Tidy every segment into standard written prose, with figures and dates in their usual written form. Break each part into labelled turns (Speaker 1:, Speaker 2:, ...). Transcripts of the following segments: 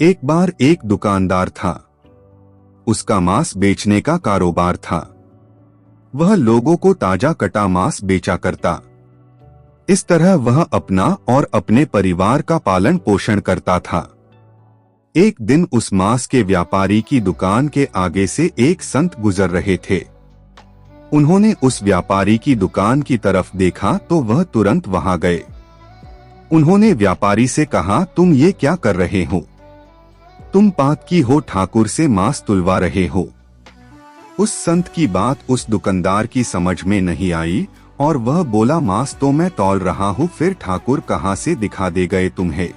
Speaker 1: एक बार एक दुकानदार था। उसका मांस बेचने का कारोबार था। वह लोगों को ताजा कटा मांस बेचा करता। इस तरह वह अपना और अपने परिवार का पालन पोषण करता था। एक दिन उस मांस के व्यापारी की दुकान के आगे से एक संत गुजर रहे थे। उन्होंने उस व्यापारी की दुकान की तरफ देखा तो वह तुरंत वहां गए। उन्होंने व्यापारी से कहा, तुम ये क्या कर रहे हो? तुम पातकी हो ठाकुर से मांस तुलवा रहे हो। उस संत की बात उस दुकानदार की समझ में नहीं आई और वह बोला, मांस तो मैं तौल रहा हूँ, फिर ठाकुर कहाँ से दिखा दे गए तुम्हें?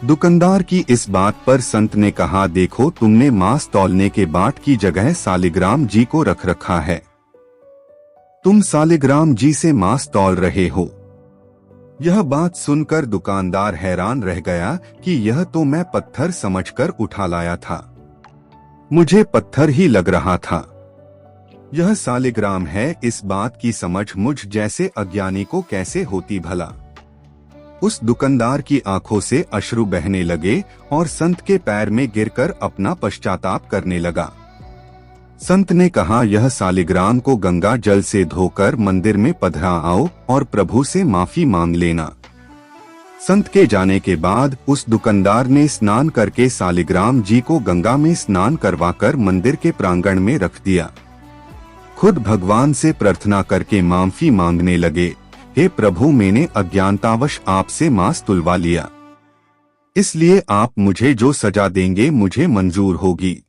Speaker 1: दुकानदार की इस बात पर संत ने कहा, देखो तुमने मांस तौलने के बाट की जगह सालिग्राम जी को रख रखा है। तुम सालिग्राम जी से मांस तौल रहे हो। यह बात सुनकर दुकानदार हैरान रह गया कि यह तो मैं पत्थर समझकर उठा लाया था। मुझे पत्थर ही लग रहा था। यह सालिग्राम है, इस बात की समझ मुझ जैसे अज्ञानी को कैसे होती भला? उस दुकानदार की आंखों से अश्रु बहने लगे और संत के पैर में गिरकर अपना पश्चाताप करने लगा। संत ने कहा, यह सालिग्राम को गंगा जल से धोकर मंदिर में पधरा आओ और प्रभु से माफी मांग लेना। संत के जाने के बाद उस दुकानदार ने स्नान करके सालिग्राम जी को गंगा में स्नान करवाकर मंदिर के प्रांगण में रख दिया। खुद भगवान से प्रार्थना करके माफी मांगने लगे, हे प्रभु, मैंने अज्ञानतावश आपसे मांस तुलवा लिया, इसलिए आप मुझे जो सजा देंगे मुझे मंजूर होगी।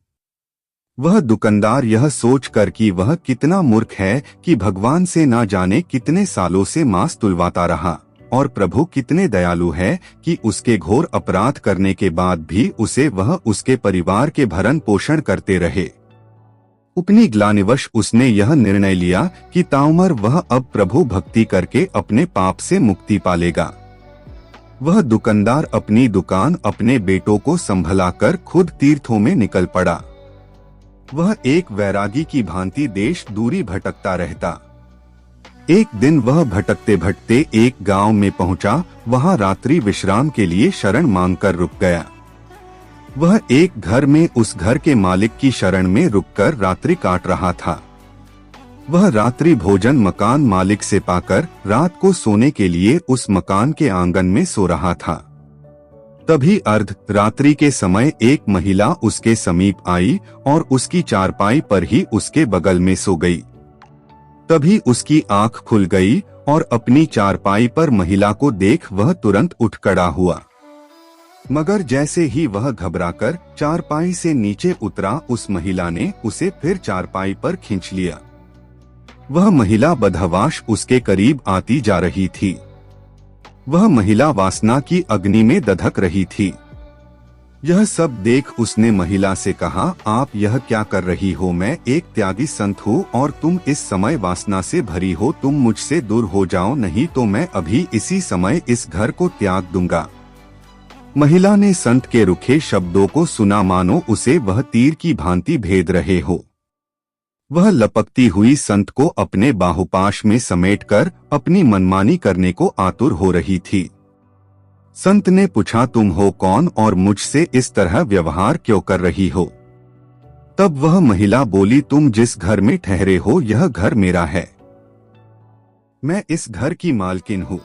Speaker 1: वह दुकानदार यह सोचकर कि वह कितना मूर्ख है कि भगवान से ना जाने कितने सालों से मांस तुलवाता रहा और प्रभु कितने दयालु है कि उसके घोर अपराध करने के बाद भी उसे वह उसके परिवार के भरण पोषण करते रहे। अपनी ग्लानिवश उसने यह निर्णय लिया कि ताउमर वह अब प्रभु भक्ति करके अपने पाप से मुक्ति पालेगा। वह दुकानदार अपनी दुकान अपने बेटों को संभलाकर खुद तीर्थों में निकल पड़ा। वह एक वैरागी की भांति देश दूरी भटकता रहता। एक दिन वह भटकते भटकते एक गांव में पहुंचा। वहां रात्रि विश्राम के लिए शरण मांगकर रुक गया। वह एक घर में उस घर के मालिक की शरण में रुककर रात्रि काट रहा था। वह रात्रि भोजन मकान मालिक से पाकर रात को सोने के लिए उस मकान के आंगन में सो रहा था। तभी अर्ध रात्रि के समय एक महिला उसके समीप आई और उसकी चारपाई पर ही उसके बगल में सो गई। तभी उसकी आंख खुल गई और अपनी चारपाई पर महिला को देख वह तुरंत उठ खड़ा हुआ। मगर जैसे ही वह घबराकर चारपाई से नीचे उतरा, उस महिला ने उसे फिर चारपाई पर खींच लिया। वह महिला बदहवास उसके करीब आती जा रही थी। वह महिला वासना की अग्नि में दधक रही थी। यह सब देख उसने महिला से कहा, आप यह क्या कर रही हो? मैं एक त्यागी संत हूँ और तुम इस समय वासना से भरी हो। तुम मुझसे दूर हो जाओ, नहीं तो मैं अभी इसी समय इस घर को त्याग दूंगा। महिला ने संत के रुखे शब्दों को सुना मानो उसे वह तीर की भांति भेद रहे हो। वह लपकती हुई संत को अपने बाहुपाश में समेटकर अपनी मनमानी करने को आतुर हो रही थी। संत ने पूछा, तुम हो कौन और मुझसे इस तरह व्यवहार क्यों कर रही हो? तब वह महिला बोली, तुम जिस घर में ठहरे हो यह घर मेरा है। मैं इस घर की मालकिन हूँ।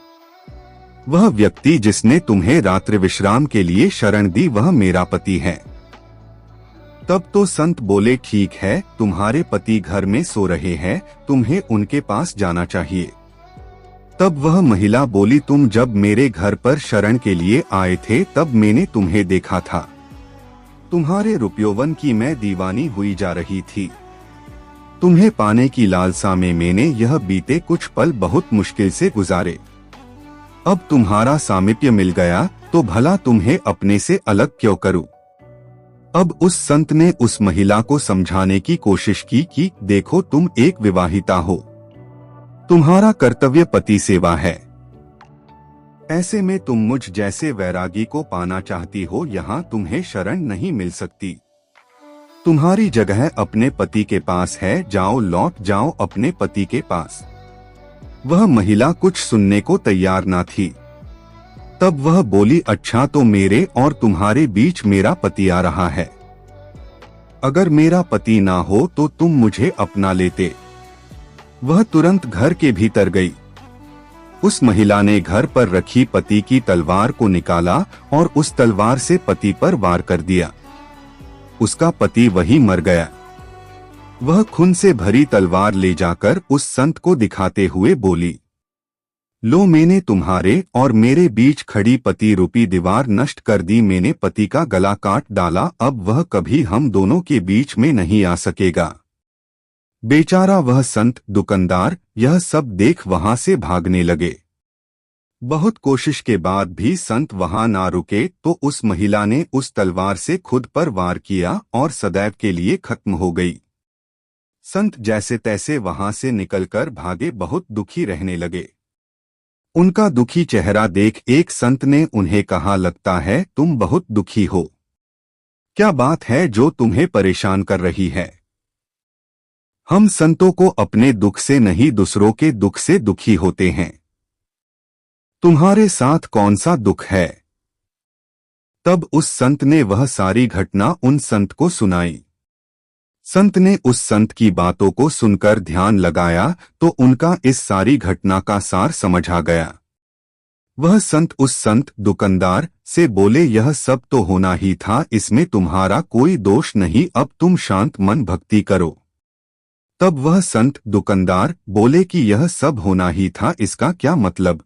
Speaker 1: वह व्यक्ति जिसने तुम्हें रात्रि विश्राम के लिए शरण दी वह मेरा पति है। तब तो संत बोले, ठीक है, तुम्हारे पति घर में सो रहे हैं, तुम्हें उनके पास जाना चाहिए। तब वह महिला बोली, तुम जब मेरे घर पर शरण के लिए आए थे तब मैंने तुम्हें देखा था। तुम्हारे रूपयौवन की मैं दीवानी हुई जा रही थी। तुम्हें पाने की लालसा में मैंने यह बीते कुछ पल बहुत मुश्किल से गुजारे। अब तुम्हारा सामीप्य मिल गया तो भला तुम्हें अपने से अलग क्यों करूं? अब उस संत ने उस महिला को समझाने की कोशिश की कि देखो, तुम एक विवाहिता हो, तुम्हारा कर्तव्य पति सेवा है। ऐसे में तुम मुझ जैसे वैरागी को पाना चाहती हो, यहाँ तुम्हें शरण नहीं मिल सकती। तुम्हारी जगह अपने पति के पास है, जाओ, लौट जाओ अपने पति के पास। वह महिला कुछ सुनने को तैयार न थी। तब वह बोली, अच्छा तो मेरे और तुम्हारे बीच मेरा पति आ रहा है। अगर मेरा पति ना हो तो तुम मुझे अपना लेते। वह तुरंत घर के भीतर गई। उस महिला ने घर पर रखी पति की तलवार को निकाला और उस तलवार से पति पर वार कर दिया। उसका पति वहीं मर गया। वह खून से भरी तलवार ले जाकर उस संत को दिखाते हुए बोली, लो मैंने तुम्हारे और मेरे बीच खड़ी पति रूपी दीवार नष्ट कर दी। मैंने पति का गला काट डाला, अब वह कभी हम दोनों के बीच में नहीं आ सकेगा। बेचारा वह संत दुकानदार यह सब देख वहां से भागने लगे। बहुत कोशिश के बाद भी संत वहां ना रुके तो उस महिला ने उस तलवार से खुद पर वार किया और सदैव के लिए खत्म हो गई। संत जैसे तैसे वहां से निकलकर भागे, बहुत दुखी रहने लगे। उनका दुखी चेहरा देख एक संत ने उन्हें कहा, लगता है तुम बहुत दुखी हो। क्या बात है जो तुम्हें परेशान कर रही है? हम संतों को अपने दुख से नहीं दूसरों के दुख से दुखी होते हैं। तुम्हारे साथ कौन सा दुख है? तब उस संत ने वह सारी घटना उन संत को सुनाई। संत ने उस संत की बातों को सुनकर ध्यान लगाया तो उनका इस सारी घटना का सार समझ आ गया। वह संत उस संत दुकानदार से बोले, यह सब तो होना ही था, इसमें तुम्हारा कोई दोष नहीं, अब तुम शांत मन भक्ति करो। तब वह संत दुकानदार बोले कि यह सब होना ही था, इसका क्या मतलब?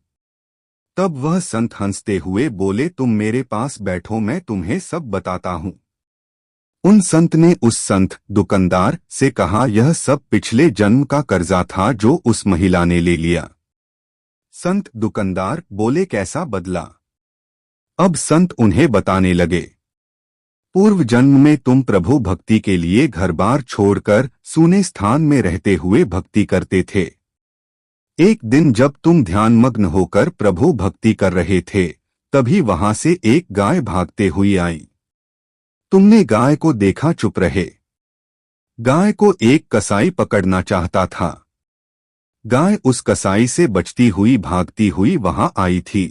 Speaker 1: तब वह संत हंसते हुए बोले, तुम मेरे पास बैठो, मैं तुम्हें सब बताता हूँ। उन संत ने उस संत दुकानदार से कहा, यह सब पिछले जन्म का कर्जा था जो उस महिला ने ले लिया। संत दुकानदार बोले, कैसा बदला? अब संत उन्हें बताने लगे, पूर्व जन्म में तुम प्रभु भक्ति के लिए घर बार छोड़कर सूने स्थान में रहते हुए भक्ति करते थे। एक दिन जब तुम ध्यानमग्न होकर प्रभु भक्ति कर रहे थे, तभी वहां से एक गाय भागते हुई आई। तुमने गाय को देखा, चुप रहे। गाय को एक कसाई पकड़ना चाहता था। गाय उस कसाई से बचती हुई भागती हुई वहां आई थी।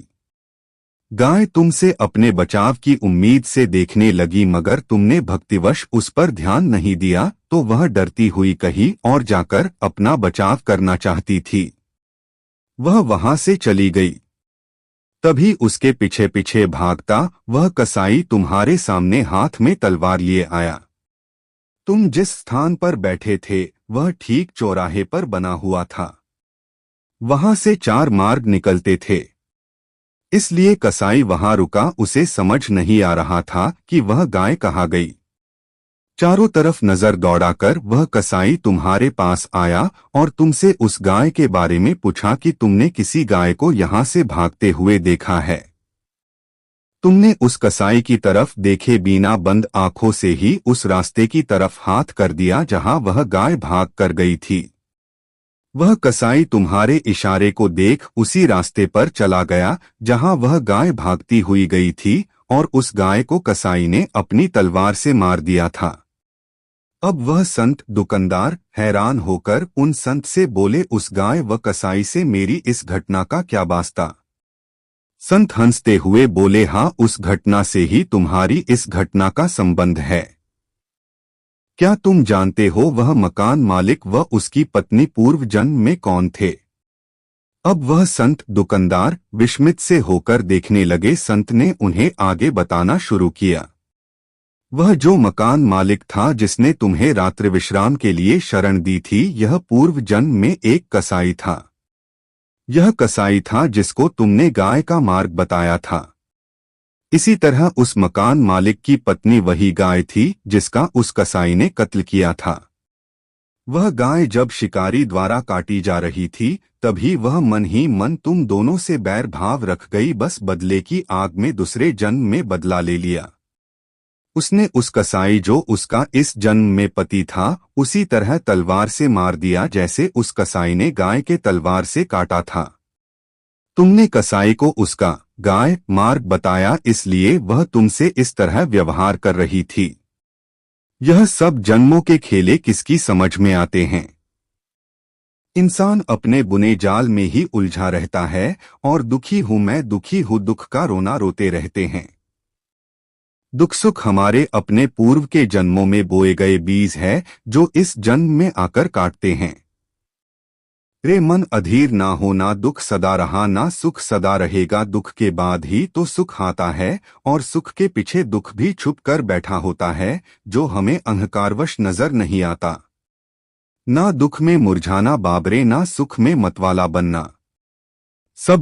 Speaker 1: गाय तुमसे अपने बचाव की उम्मीद से देखने लगी, मगर तुमने भक्तिवश उस पर ध्यान नहीं दिया तो वह डरती हुई कहीं और जाकर अपना बचाव करना चाहती थी। वह वहां से चली गई। तभी उसके पीछे पीछे भागता वह कसाई तुम्हारे सामने हाथ में तलवार लिए आया। तुम जिस स्थान पर बैठे थे वह ठीक चौराहे पर बना हुआ था। वहां से 4 मार्ग निकलते थे, इसलिए कसाई वहां रुका। उसे समझ नहीं आ रहा था कि वह गाय कहाँ गई। चारों तरफ नजर दौड़ाकर वह कसाई तुम्हारे पास आया और तुमसे उस गाय के बारे में पूछा कि तुमने किसी गाय को यहां से भागते हुए देखा है। तुमने उस कसाई की तरफ देखे बिना बंद आंखों से ही उस रास्ते की तरफ हाथ कर दिया जहां वह गाय भाग कर गई थी। वह कसाई तुम्हारे इशारे को देख उसी रास्ते पर चला गया जहां वह गाय भागती हुई गई थी और उस गाय को कसाई ने अपनी तलवार से मार दिया था। अब वह संत दुकानदार हैरान होकर उन संत से बोले, उस गाय व कसाई से मेरी इस घटना का क्या वास्ता? संत हंसते हुए बोले, हाँ, उस घटना से ही तुम्हारी इस घटना का संबंध है। क्या तुम जानते हो वह मकान मालिक व उसकी पत्नी पूर्व जन्म में कौन थे? अब वह संत दुकानदार विस्मित से होकर देखने लगे। संत ने उन्हें आगे बताना शुरू किया। वह जो मकान मालिक था जिसने तुम्हें रात्रि विश्राम के लिए शरण दी थी, यह पूर्व जन्म में एक कसाई था। यह कसाई था जिसको तुमने गाय का मार्ग बताया था। इसी तरह उस मकान मालिक की पत्नी वही गाय थी जिसका उस कसाई ने कत्ल किया था। वह गाय जब शिकारी द्वारा काटी जा रही थी तभी वह मन ही मन तुम दोनों से बैर भाव रख गई। बस बदले की आग में दूसरे जन्म में बदला ले लिया। उसने उस कसाई जो उसका इस जन्म में पति था उसी तरह तलवार से मार दिया जैसे उस कसाई ने गाय के तलवार से काटा था। तुमने कसाई को उसका गाय मार्ग बताया, इसलिए वह तुमसे इस तरह व्यवहार कर रही थी। यह सब जन्मों के खेले किसकी समझ में आते हैं? इंसान अपने बुने जाल में ही उलझा रहता है और दुखी हूं मैं दुखी हूं दुख का रोना रोते रहते हैं। दुख सुख हमारे अपने पूर्व के जन्मों में बोए गए बीज है जो इस जन्म में आकर काटते हैं। रे मन अधीर ना हो ना दुख सदा रहा ना सुख सदा रहेगा दुख के बाद ही तो सुख आता है और सुख के पीछे दुख भी छुप कर बैठा होता है जो हमें अंधकारवश नजर नहीं आता। ना दुख में मुरझाना बाबरे ना सुख में मतवाला बनना। सब